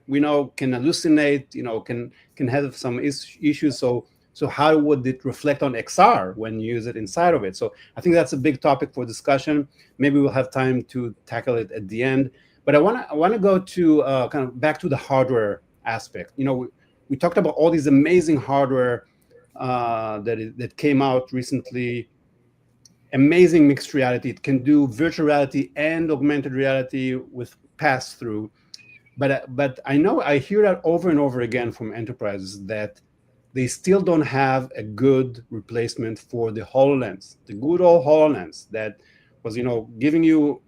we know, can hallucinate, you know, can have some issues. So how would it reflect on XR when you use it inside of it? So I think that's a big topic for discussion. Maybe we'll have time to tackle it at the end. But I want to go to kind of back to the hardware aspect. You know, we talked about all these amazing hardware that came out recently. Amazing mixed reality. It can do virtual reality and augmented reality with pass-through. But I hear that over and over again from enterprises that they still don't have a good replacement for the HoloLens, the good old HoloLens that was, you know, giving you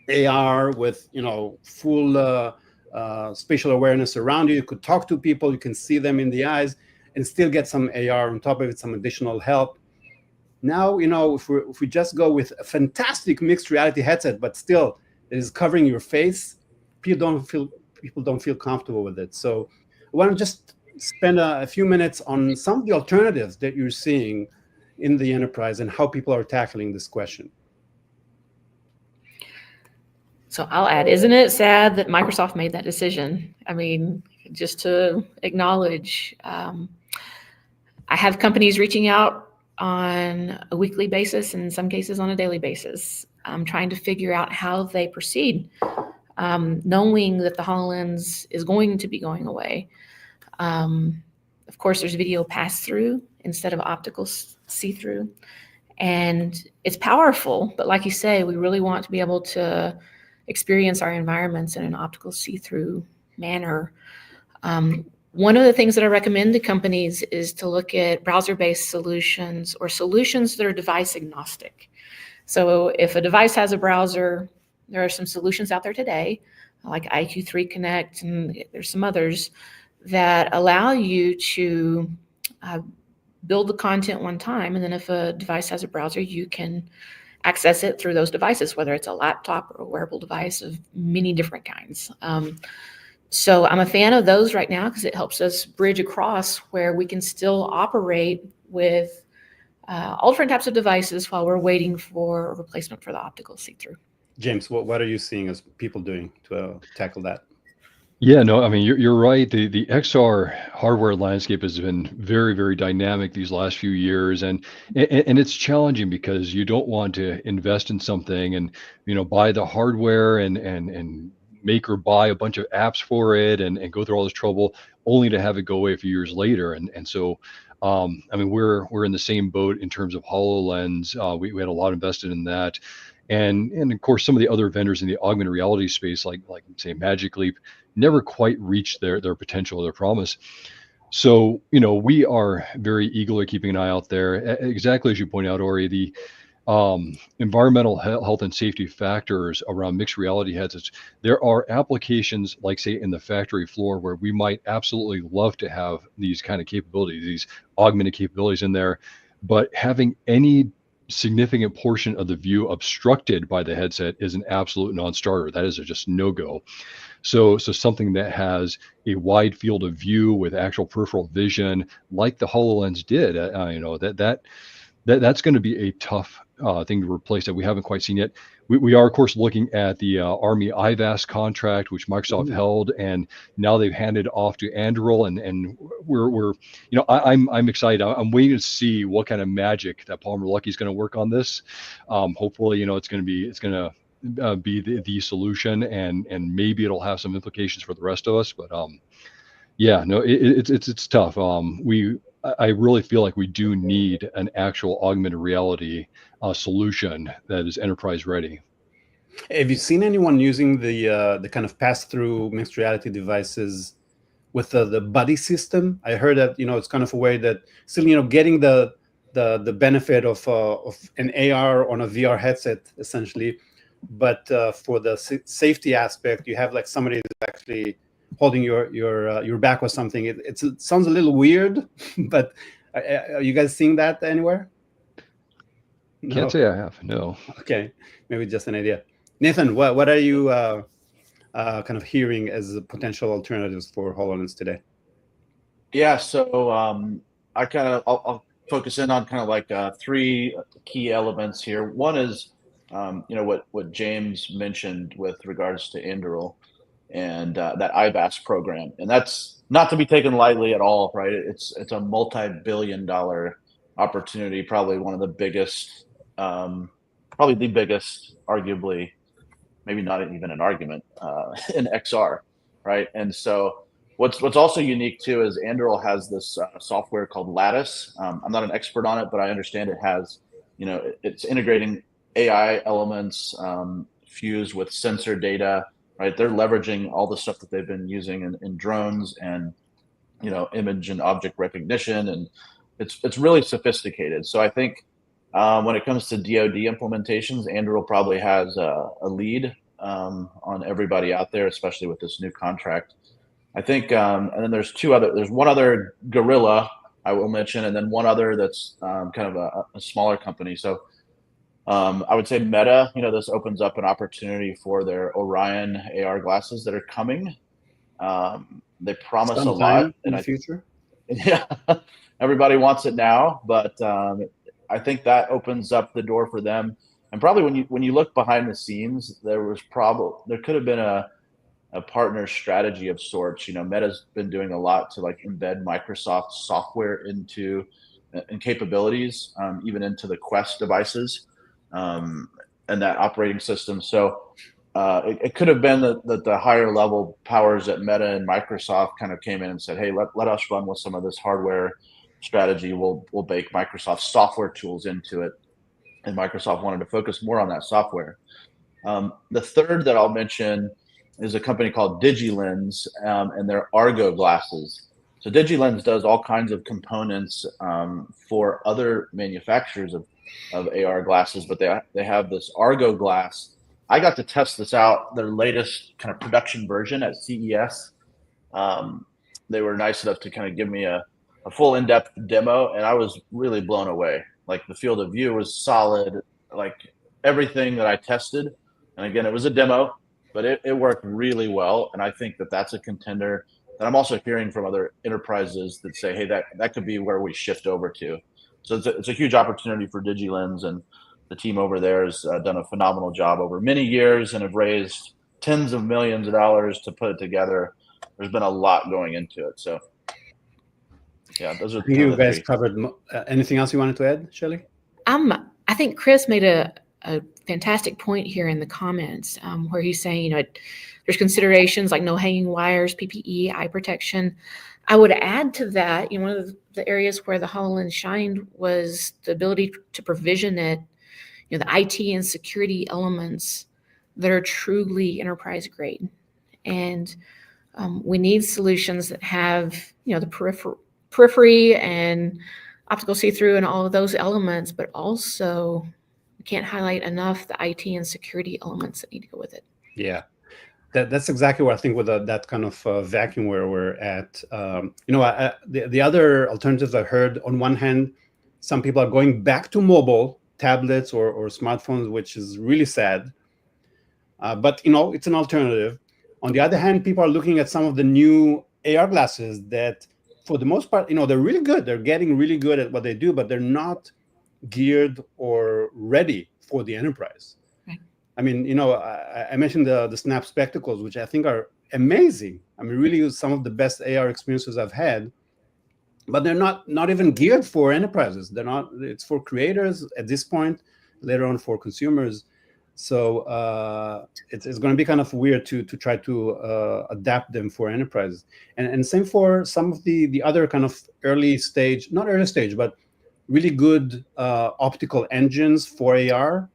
AR with, you know, full spatial awareness around you. You could talk to people, you can see them in the eyes, and still get some AR on top of it, some additional help. Now, you know, if we just go with a fantastic mixed reality headset, but still it is covering your face, people don't feel comfortable with it. So I want to just spend a few minutes on some of the alternatives that you're seeing in the enterprise and how people are tackling this question. So I'll add, isn't it sad that Microsoft made that decision? I mean, just to acknowledge, I have companies reaching out on a weekly basis, and in some cases on a daily basis, trying to figure out how they proceed. knowing that the HoloLens is going to be going away. Of course, there's video pass-through instead of optical see-through. And it's powerful, but like you say, we really want to be able to experience our environments in an optical see-through manner. One of the things that I recommend to companies is to look at browser-based solutions or solutions that are device agnostic. So if a device has a browser, there are some solutions out there today, like IQ3 Connect, and there's some others that allow you to build the content one time, and then if a device has a browser, you can access it through those devices, whether it's a laptop or a wearable device of many different kinds. So I'm a fan of those right now because it helps us bridge across where we can still operate with all different types of devices while we're waiting for a replacement for the optical see-through. James, what are you seeing as people doing to tackle that? Yeah, no, I mean, you're right. The XR hardware landscape has been very, very dynamic these last few years, and it's challenging because you don't want to invest in something and buy the hardware and make or buy a bunch of apps for it and go through all this trouble only to have it go away a few years later. And so I mean, we're in the same boat in terms of HoloLens. We had a lot invested in that. And of course, some of the other vendors in the augmented reality space, like say Magic Leap, never quite reached their potential or their promise. So, we are very eagerly keeping an eye out there. Exactly as you point out, Ori, the environmental health and safety factors around mixed reality headsets. There are applications like, say, in the factory floor where we might absolutely love to have these kind of capabilities, these augmented capabilities in there, but having any significant portion of the view obstructed by the headset is an absolute non-starter. That is just no-go. So something that has a wide field of view with actual peripheral vision, like the HoloLens did, that's going to be a tough thing to replace that we haven't quite seen yet. We are, of course, looking at the Army IVAS contract, which Microsoft held, and now they've handed off to Anduril, and we're I'm excited. I'm waiting to see what kind of magic that Palmer Luckey is going to work on this. Hopefully, it's going to be the solution, and maybe it'll have some implications for the rest of us. But it's tough. I really feel like we do need an actual augmented reality solution that is enterprise ready. Have you seen anyone using the kind of pass-through mixed reality devices with the buddy system? I heard that it's kind of a way that still getting the benefit of an AR on a VR headset essentially, but for the safety aspect, you have like somebody that's actually holding your back or something. It sounds a little weird, but are you guys seeing that anywhere? No. Can't say I have. No. Okay, maybe just an idea. Nathan, what are you kind of hearing as potential alternatives for HoloLens today? Yeah, so I'll focus in on kind of like three key elements here. One is what James mentioned with regards to Anduril and that IVAS program, and that's not to be taken lightly at all, right? It's a multi-billion-dollar opportunity, probably one of the biggest, probably the biggest, arguably, maybe not even an argument, in XR, right? And so what's also unique too is Anduril has this software called Lattice. I'm not an expert on it, but I understand it has, it's integrating AI elements fused with sensor data, right? They're leveraging all the stuff that they've been using in drones and, image and object recognition, and it's really sophisticated. So I think when it comes to DoD implementations, Anduril probably has a lead on everybody out there, especially with this new contract. I think, and then there's one other gorilla I will mention, and then one other that's kind of a smaller company. So I would say Meta, this opens up an opportunity for their Orion AR glasses that are coming. They promise a lot in the future. Yeah, everybody wants it now, but I think that opens up the door for them. And probably when you look behind the scenes, there could have been a partner strategy of sorts. Meta's been doing a lot to like embed Microsoft software into and capabilities, even into the Quest devices and that operating system. So it could have been that the higher level powers at Meta and Microsoft kind of came in and said, hey, let us run with some of this hardware strategy. We'll bake Microsoft software tools into it. And Microsoft wanted to focus more on that software. The third that I'll mention is a company called DigiLens, and their Argo glasses. So DigiLens does all kinds of components for other manufacturers of AR glasses, but they have this Argo glass. I got to test this out, their latest kind of production version at CES. They were nice enough to kind of give me a full in-depth demo, and I was really blown away. Like, the field of view was solid, like everything that I tested. And again, it was a demo, but it worked really well. And I think that that's a contender that I'm also hearing from other enterprises that say, hey, that could be where we shift over to. So it's a huge opportunity for DigiLens, and the team over there has done a phenomenal job over many years and have raised tens of millions of dollars to put it together. There's been a lot going into it. So yeah, those are you guys covered. Anything else you wanted to add, Shelley? I think Chris made a fantastic point here in the comments, where he's saying, there's considerations like no hanging wires, PPE, eye protection. I would add to that, one of the areas where the HoloLens shined was the ability to provision it, the IT and security elements that are truly enterprise grade. And we need solutions that have, the periphery and optical see-through and all of those elements, but also we can't highlight enough the IT and security elements that need to go with it. Yeah, that's exactly what I think with that kind of vacuum where we're at. The other alternatives I heard, on one hand, some people are going back to mobile tablets or smartphones, which is really sad. But it's an alternative. On the other hand, people are looking at some of the new AR glasses that, for the most part, they're really good. They're getting really good at what they do, but they're not geared or ready for the enterprise. Right. I mean, I mentioned the Snap spectacles, which I think are amazing. I mean, really some of the best AR experiences I've had, but they're not even geared for enterprises. They're not. It's for creators at this point, later on for consumers. So it's going to be kind of weird to try to adapt them for enterprises. And same for some of the other kind of not early stage, but really good optical engines for AR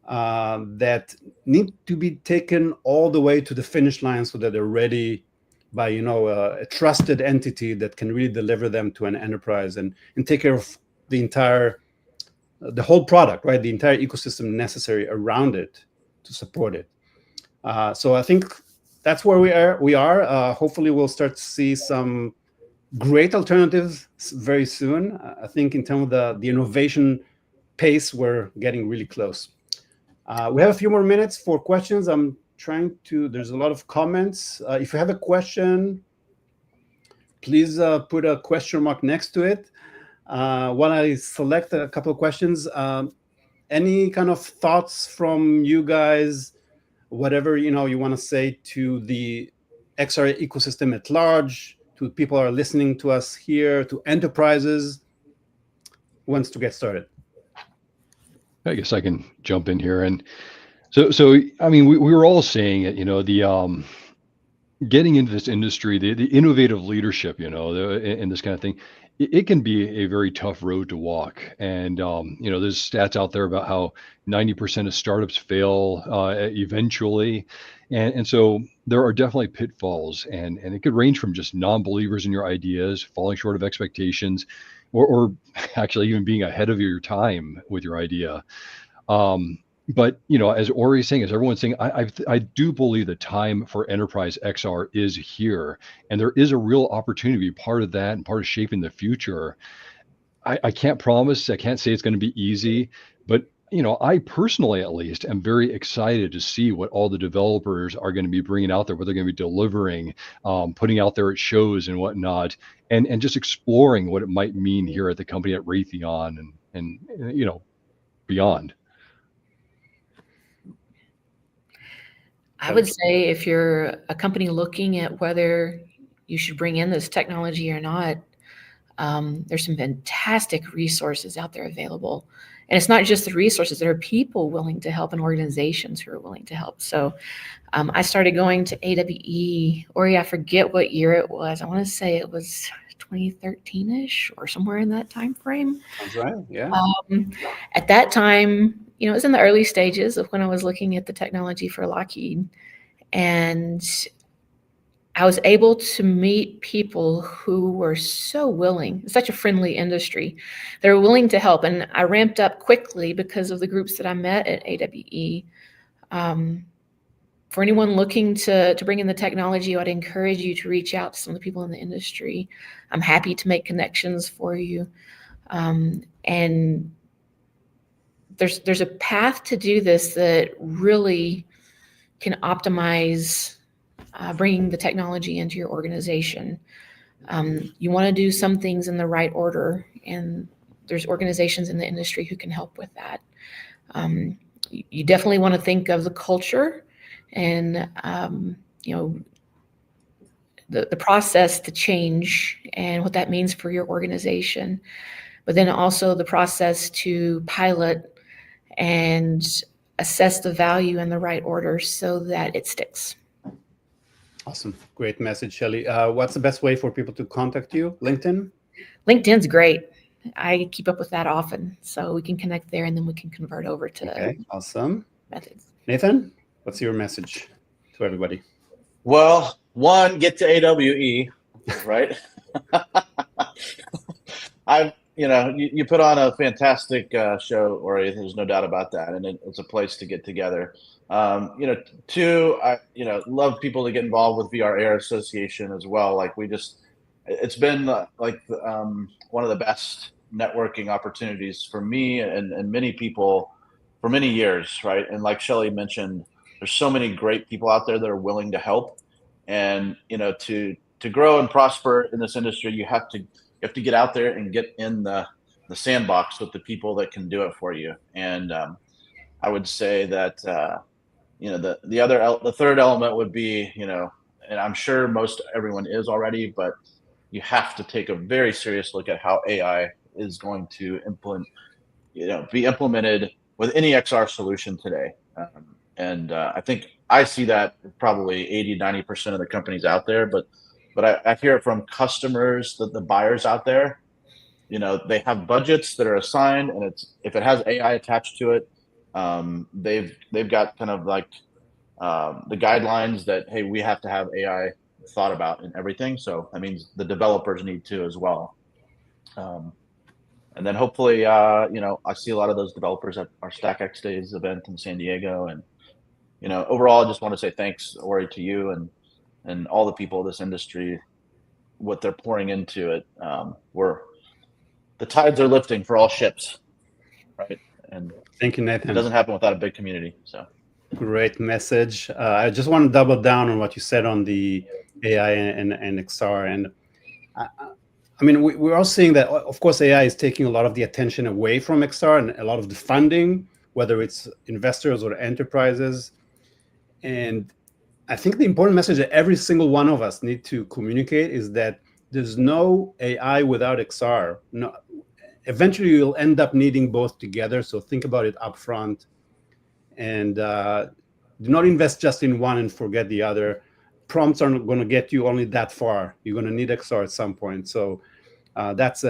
that need to be taken all the way to the finish line so that they're ready by a trusted entity that can really deliver them to an enterprise and take care of the whole product, right? The entire ecosystem necessary around it to support it. So I think that's where we are. Hopefully we'll start to see some great alternatives very soon. I think in terms of the innovation pace, we're getting really close. We have a few more minutes for questions. There's a lot of comments. If you have a question, please put a question mark next to it. While I select a couple of questions, any kind of thoughts from you guys, whatever you want to say to the XR ecosystem at large, to people who are listening to us here, to enterprises, who wants to get started? I guess I can jump in here. And so I mean, we were all saying it, the getting into this industry, the innovative leadership, in this kind of thing, it can be a very tough road to walk. And, there's stats out there about how 90% of startups fail eventually. And so there are definitely pitfalls, and it could range from just non-believers in your ideas, falling short of expectations, or actually even being ahead of your time with your idea. But, as Ori is saying, as everyone's saying, I do believe the time for enterprise XR is here. And there is a real opportunity to be part of that and part of shaping the future. I can't promise, I can't say it's going to be easy, but, I personally, at least, am very excited to see what all the developers are going to be bringing out there, what they're going to be delivering, putting out there at shows and whatnot, and just exploring what it might mean here at the company at Raytheon and beyond. I would say if you're a company looking at whether you should bring in this technology or not, there's some fantastic resources out there available. And it's not just the resources, there are people willing to help and organizations who are willing to help. So I started going to AWE, Ori, I forget what year it was. I want to say it was 2013-ish or somewhere in that time frame. That's right. Yeah. At that time, it was in the early stages of when I was looking at the technology for Lockheed. And I was able to meet people who were so willing, such a friendly industry. They were willing to help. And I ramped up quickly because of the groups that I met at AWE. For anyone looking to bring in the technology, I'd encourage you to reach out to some of the people in the industry. I'm happy to make connections for you. And there's a path to do this that really can optimize bringing the technology into your organization. You want to do some things in the right order, and there's organizations in the industry who can help with that. You definitely want to think of the culture and the process to change and what that means for your organization, but then also the process to pilot and assess the value in the right order so that it sticks. Awesome. Great message, Shelley. What's the best way for people to contact you? LinkedIn? LinkedIn's great. I keep up with that often, so we can connect there and then we can convert over to awesome methods. Nathan, what's your message to everybody? Well, one, get to AWE, right? You put on a fantastic show, Ori. There's no doubt about that, and it's a place to get together. Two, I love people to get involved with VR Air Association as well. It's been one of the best networking opportunities for me and many people for many years, right? And like Shelley mentioned, there's so many great people out there that are willing to help, and to grow and prosper in this industry, you have to get out there and get in the sandbox with the people that can do it for you. And I would say that the third element would be, and I'm sure most everyone is already, but you have to take a very serious look at how AI is going to be implemented with any XR solution today. I think I see that probably 80-90% of the companies out there, but I hear it from customers, the buyers out there. They have budgets that are assigned, and if it has AI attached to it, they've got kind of like the guidelines that, hey, we have to have AI thought about in everything. So that means the developers need to as well. And then hopefully, I see a lot of those developers at our StackX Days event in San Diego. And overall, I just want to say thanks, Ori, to you and all the people of this industry, what they're pouring into it. The tides are lifting for all ships, right? And thank you, Nathan. It doesn't happen without a big community. So great message. I just want to double down on what you said on the AI and XR. And I mean, we're all seeing that, of course, AI is taking a lot of the attention away from XR and a lot of the funding, whether it's investors or enterprises. And I think the important message that every single one of us need to communicate is that there's no AI without XR. No, eventually you'll end up needing both together. So think about it up front, and do not invest just in one and forget the other. Prompts are not going to get you only that far. You're going to need XR at some point. So that's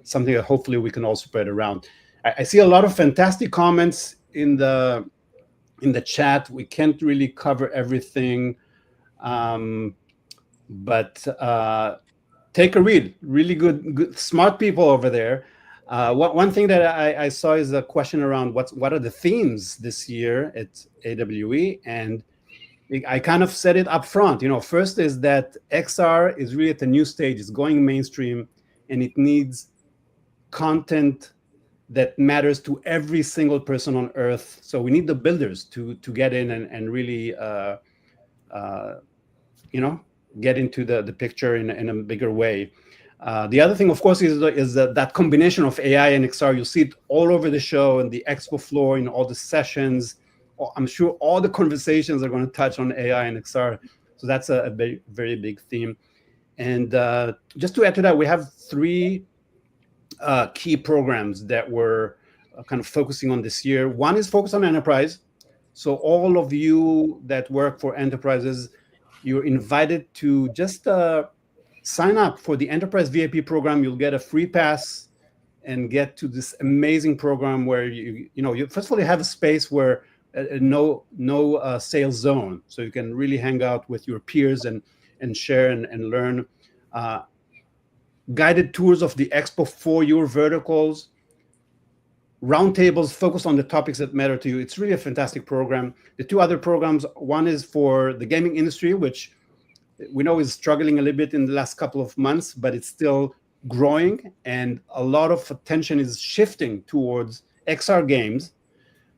something that hopefully we can all spread around. I see a lot of fantastic comments in the chat. We can't really cover everything, but take a read. Really good, smart people over there. One thing that I saw is a question around what are the themes this year at AWE, and I kind of said it up front. First is that XR is really at a new stage. It's going mainstream, and it needs content that matters to every single person on Earth. So we need the builders to get in and really, get into the picture in a bigger way. The other thing, of course, is that combination of AI and XR. You'll see it all over the show and the expo floor, in all the sessions. I'm sure all the conversations are going to touch on AI and XR. So that's a very, very big theme. And just to add to that, we have 3 key programs that we're kind of focusing on this year. One is focused on enterprise. So all of you that work for enterprises, you're invited to just sign up for the Enterprise VIP program. You'll get a free pass and get to this amazing program where you first of all, you have a space where no sales zone, so you can really hang out with your peers and share and learn. Guided tours of the expo for your verticals, roundtables focused on the topics that matter to you. It's really a fantastic program. The two other programs, one is for the gaming industry, which we know is struggling a little bit in the last couple of months, but it's still growing, and a lot of attention is shifting towards XR games.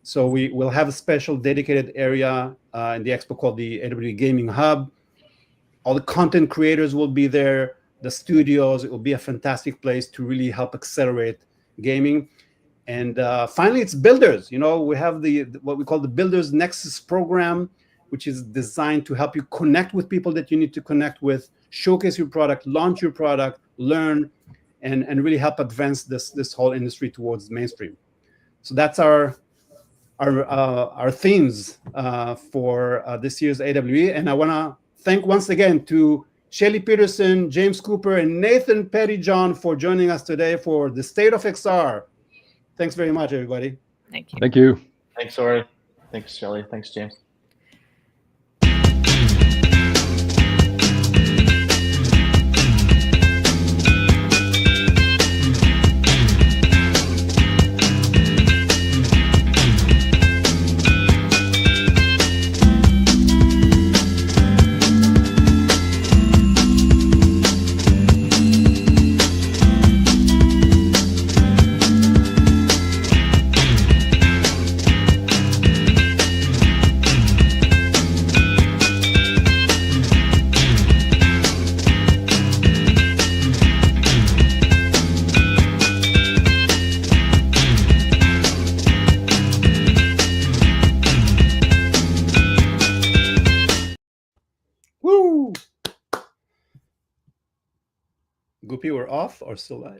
So we will have a special dedicated area in the expo called the AWE Gaming Hub. All the content creators will be there, the studios. It will be a fantastic place to really help accelerate gaming. And finally, it's builders. We have what we call the Builders Nexus program, which is designed to help you connect with people that you need to connect with, showcase your product, launch your product, learn, and really help advance this whole industry towards mainstream. So that's our themes for this year's AWE. And I want to thank once again to Shelley Peterson, James Cooper, and Nathan Pettyjohn for joining us today for the State of XR. Thanks very much, everybody. Thank you. Thank you. Thanks, Ori. Thanks, Shelley. Thanks, James. Goopy, we're off or still live?